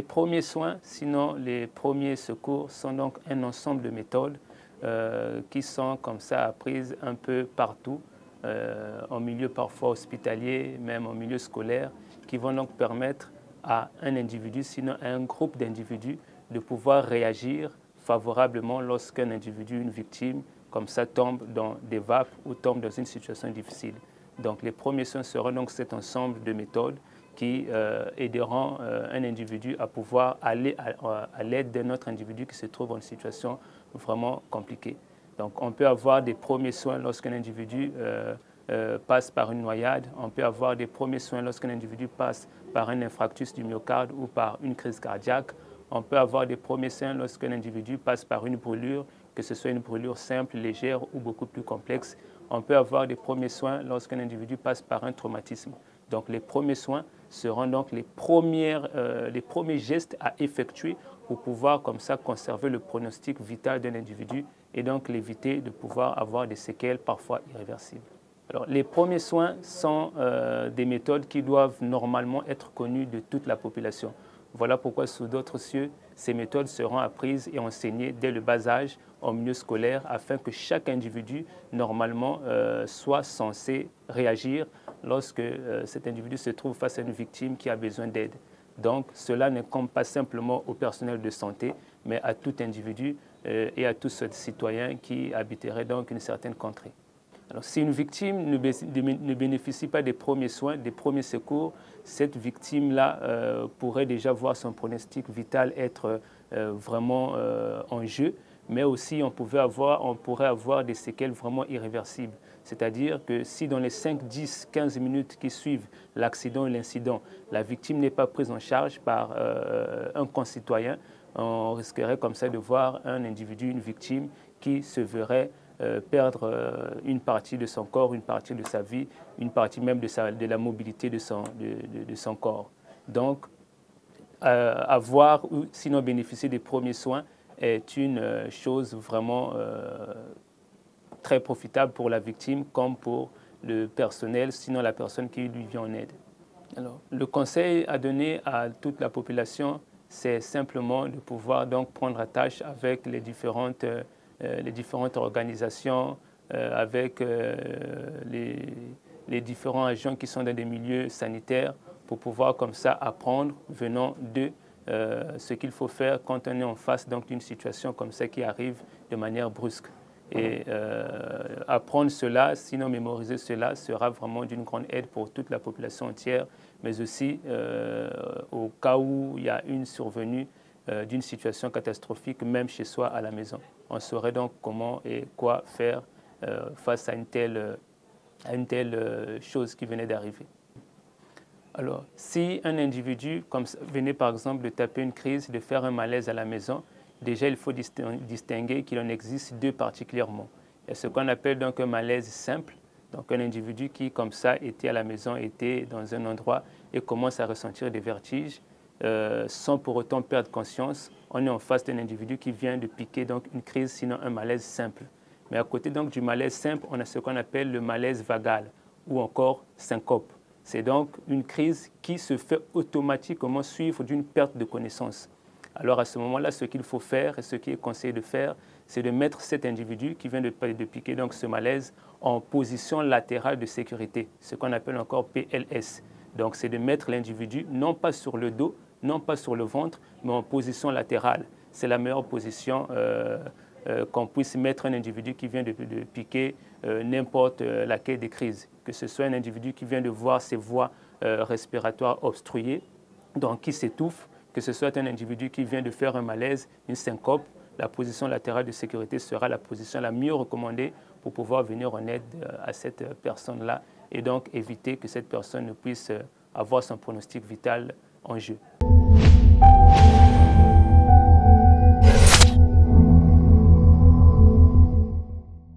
les premiers soins, sinon les premiers secours, sont donc un ensemble de méthodes qui sont comme ça apprises un peu partout, en milieu parfois hospitalier, même en milieu scolaire, qui vont donc permettre à un individu, sinon à un groupe d'individus, de pouvoir réagir favorablement lorsqu'un individu, une victime, comme ça tombe dans des vapes ou tombe dans une situation difficile. Donc les premiers soins seront donc cet ensemble de méthodes qui aideront un individu à pouvoir aller à l'aide d'un autre individu qui se trouve dans une situation vraiment compliquée. Donc on peut avoir des premiers soins lorsqu'un individu passe par une noyade, on peut avoir des premiers soins lorsqu'un individu passe par un infarctus du myocarde ou par une crise cardiaque, on peut avoir des premiers soins lorsqu'un individu passe par une brûlure, que ce soit une brûlure simple, légère ou beaucoup plus complexe. On peut avoir des premiers soins lorsqu'un individu passe par un traumatisme. Donc les premiers soins seront donc les premiers gestes à effectuer pour pouvoir comme ça conserver le pronostic vital d'un individu et donc l'éviter de pouvoir avoir des séquelles parfois irréversibles. Alors, les premiers soins sont des méthodes qui doivent normalement être connues de toute la population. Voilà pourquoi sous d'autres cieux, ces méthodes seront apprises et enseignées dès le bas âge en milieu scolaire afin que chaque individu, normalement, soit censé réagir lorsque cet individu se trouve face à une victime qui a besoin d'aide. Donc, cela n'incombe pas simplement au personnel de santé, mais à tout individu et à tout citoyen qui habiterait donc une certaine contrée. Alors, si une victime ne bénéficie pas des premiers soins, des premiers secours, cette victime-là pourrait déjà voir son pronostic vital être vraiment en jeu, mais aussi on pourrait avoir des séquelles vraiment irréversibles. C'est-à-dire que si dans les 5, 10, 15 minutes qui suivent l'accident ou l'incident, la victime n'est pas prise en charge par un concitoyen, on risquerait comme ça de voir un individu, une victime qui se verrait perdre une partie de son corps, une partie de sa vie, une partie même de la mobilité de son corps. Donc, avoir ou sinon bénéficier des premiers soins est une chose vraiment très profitable pour la victime comme pour le personnel, sinon la personne qui lui vient en aide. Alors, le conseil à donner à toute la population, c'est simplement de pouvoir donc prendre attache avec les différentes organisations, avec les différents agents qui sont dans des milieux sanitaires pour pouvoir comme ça apprendre venant d'eux ce qu'il faut faire quand on est en face d'une situation comme ça qui arrive de manière brusque. Et apprendre cela, sinon mémoriser cela, sera vraiment d'une grande aide pour toute la population entière, mais aussi au cas où il y a une survenue d'une situation catastrophique, même chez soi à la maison. On saurait donc comment et quoi faire face à une telle chose qui venait d'arriver. Alors, si un individu venait par exemple de taper une crise, de faire un malaise à la maison, déjà il faut distinguer qu'il en existe deux particulièrement. Il y a ce qu'on appelle donc un malaise simple, donc un individu qui comme ça était à la maison, était dans un endroit et commence à ressentir des vertiges sans pour autant perdre conscience. On est en face d'un individu qui vient de piquer donc une crise, sinon un malaise simple. Mais à côté donc du malaise simple, on a ce qu'on appelle le malaise vagal ou encore syncope. C'est donc une crise qui se fait automatiquement suivre d'une perte de connaissance. Alors à ce moment-là, ce qu'il faut faire et ce qui est conseillé de faire, c'est de mettre cet individu qui vient de piquer donc ce malaise en position latérale de sécurité, ce qu'on appelle encore PLS. Donc c'est de mettre l'individu non pas sur le dos, non pas sur le ventre, mais en position latérale. C'est la meilleure position qu'on puisse mettre un individu qui vient de piquer n'importe laquelle des crises. Que ce soit un individu qui vient de voir ses voies respiratoires obstruées, donc qui s'étouffe, que ce soit un individu qui vient de faire un malaise, une syncope, la position latérale de sécurité sera la position la mieux recommandée pour pouvoir venir en aide à cette personne-là et donc éviter que cette personne ne puisse avoir son pronostic vital en jeu.